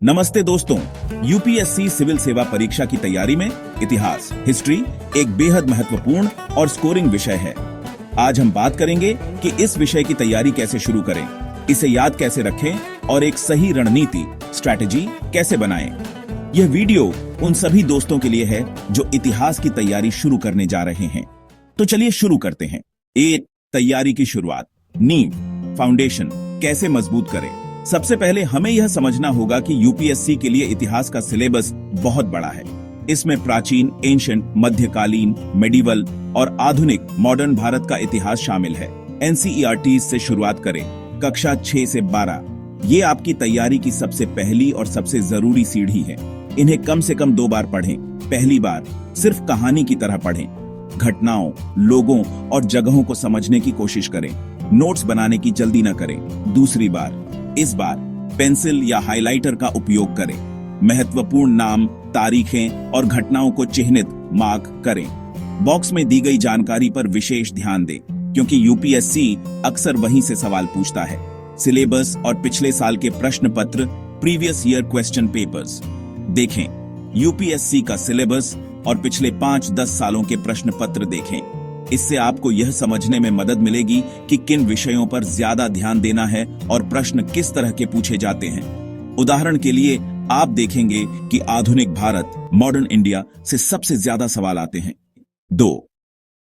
नमस्ते दोस्तों, UPSC civil सेवा परीक्षा की तैयारी में इतिहास हिस्ट्री एक बेहद महत्वपूर्ण और स्कोरिंग विषय है। आज हम बात करेंगे कि इस विषय की तैयारी कैसे शुरू करें, इसे याद कैसे रखें और एक सही रणनीति स्ट्रैटेजी कैसे बनाएं। यह वीडियो उन सभी दोस्तों के लिए है जो इतिहास की तैयारी शुरू करने जा रहे हैं। तो चलिए शुरू करते हैं। तैयारी की शुरुआत, नींव फाउंडेशन कैसे मजबूत करें। सबसे पहले हमें यह समझना होगा कि यूपीएससी के लिए इतिहास का सिलेबस बहुत बड़ा है। इसमें प्राचीन, एंशिएंट, मध्यकालीन, मेडिवल और आधुनिक मॉडर्न भारत का इतिहास शामिल है। एनसीईआरटी से शुरुआत करें, कक्षा 6 से 12। ये आपकी तैयारी की सबसे पहली और सबसे जरूरी सीढ़ी है। इन्हें कम से कम 2 बार पढ़ें। पहली बार सिर्फ कहानी की तरह पढ़ें, घटनाओं, लोगों और जगहों को समझने की कोशिश करें। नोट्स बनाने की जल्दी न करें। दूसरी बार, इस बार पेंसिल या हाइलाइटर का उपयोग करें। महत्वपूर्ण नाम, तारीखें और घटनाओं को चिह्नित मार्क करें। बॉक्स में दी गई जानकारी पर विशेष ध्यान दें, क्योंकि यूपीएससी अक्सर वहीं से सवाल पूछता है। सिलेबस और पिछले साल के प्रश्न पत्र, प्रीवियस ईयर क्वेश्चन पेपर्स देखें। यूपीएससी का सिलेबस और पिछले 5-10 सालों के प्रश्न पत्र देखें। इससे आपको यह समझने में मदद मिलेगी कि किन विषयों पर ज्यादा ध्यान देना है और प्रश्न किस तरह के पूछे जाते हैं। उदाहरण के लिए आप देखेंगे कि आधुनिक भारत, मॉडर्न इंडिया से सबसे ज्यादा सवाल आते हैं। 2.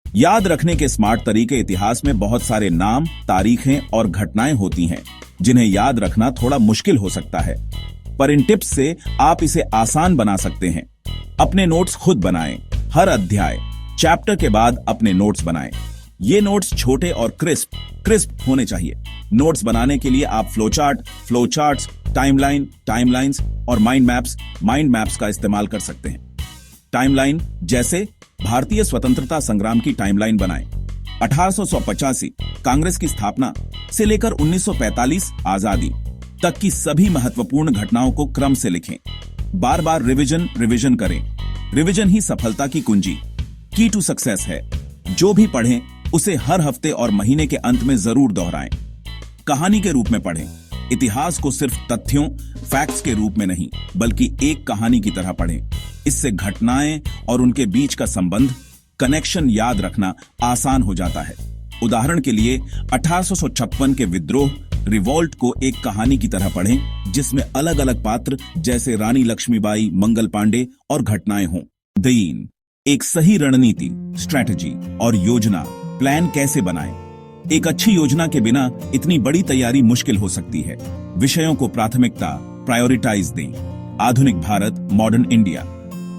याद रखने के स्मार्ट तरीके। इतिहास में बहुत सारे नाम, तारीखें और घटनाएं होती हैं, जिन्हें याद रखना थोड़ा मुश्किल हो सकता है, पर इन टिप्स से आप इसे आसान बना सकते हैं। अपने नोट्स खुद बनाएं। हर अध्याय, चैप्टर के बाद अपने नोट्स बनाएं। ये नोट्स छोटे और क्रिस्प होने चाहिए। नोट्स बनाने के लिए आप फ्लोचार्ट्स, टाइमलाइंस और माइंड मैप्स का इस्तेमाल कर सकते हैं। टाइमलाइन जैसे भारतीय स्वतंत्रता संग्राम की टाइमलाइन बनाएं। 1885 कांग्रेस की स्थापना से लेकर 1945 आजादी तक की सभी महत्वपूर्ण घटनाओं को क्रम से लिखें। बार बार रिवीजन करें। रिवीजन ही सफलता की कुंजी, की टू सक्सेस है। जो भी पढ़ें उसे हर हफ्ते और महीने के अंत में जरूर दोहराएं। कहानी के रूप में पढ़ें। इतिहास को सिर्फ तथ्यों, फैक्ट्स के रूप में नहीं, बल्कि एक कहानी की तरह पढ़ें। इससे घटनाएं और उनके बीच का संबंध, कनेक्शन याद रखना आसान हो जाता है। उदाहरण के लिए 1856 के विद्रोह, रिवॉल्ट को एक कहानी की तरह पढ़ें, जिसमें अलग अलग पात्र जैसे रानी लक्ष्मीबाई, मंगल पांडे और घटनाएं हों। 3. एक सही रणनीति स्ट्रैटेजी और योजना प्लान कैसे बनाएं। एक अच्छी योजना के बिना इतनी बड़ी तैयारी मुश्किल हो सकती है। विषयों को प्राथमिकता प्रायोरिटाइज दें। आधुनिक भारत, मॉडर्न इंडिया,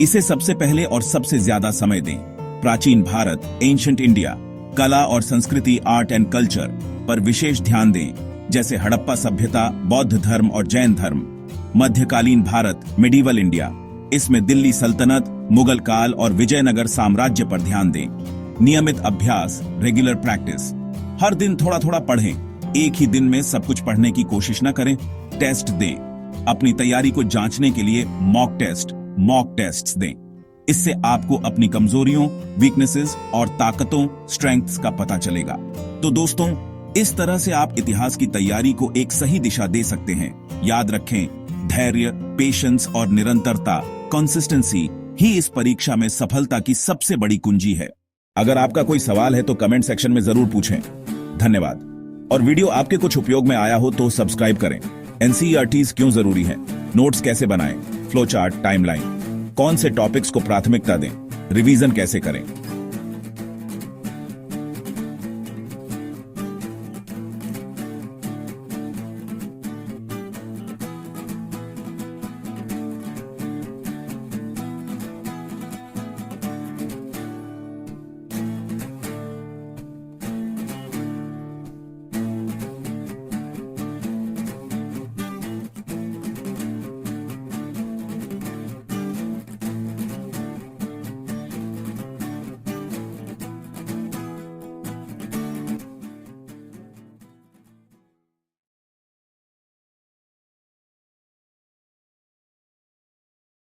इसे सबसे पहले और सबसे ज्यादा समय दें। प्राचीन भारत, एंशिएंट इंडिया, कला और संस्कृति, आर्ट एंड कल्चर पर विशेष ध्यान दें, जैसे हड़प्पा सभ्यता, बौद्ध धर्म और जैन धर्म। मध्यकालीन भारत, मेडिवल इंडिया, इसमें दिल्ली सल्तनत, मुगल काल और विजयनगर साम्राज्य पर ध्यान दें। नियमित अभ्यास, रेगुलर प्रैक्टिस, हर दिन थोड़ा थोड़ा पढ़ें। एक ही दिन में सब कुछ पढ़ने की कोशिश न करें। टेस्ट दें। अपनी तैयारी को जांचने के लिए मॉक टेस्ट्स दें। इससे आपको अपनी कमजोरियों, वीकनेसेस और ताकतों, स्ट्रेंथ्स का पता चलेगा। तो दोस्तों, इस तरह से आप इतिहास की तैयारी को एक सही दिशा दे सकते हैं। याद रखें, धैर्य, पेशेंस और निरंतरता, कंसिस्टेंसी ही इस परीक्षा में सफलता की सबसे बड़ी कुंजी है। अगर आपका कोई सवाल है तो कमेंट सेक्शन में जरूर पूछें। धन्यवाद। और वीडियो आपके कुछ उपयोग में आया हो तो सब्सक्राइब करें। एनसीईआरटीज क्यों जरूरी है, नोट्स कैसे बनाएं, फ्लोचार्ट, टाइमलाइन, कौन से टॉपिक्स को प्राथमिकता दें, रिवीजन कैसे करें।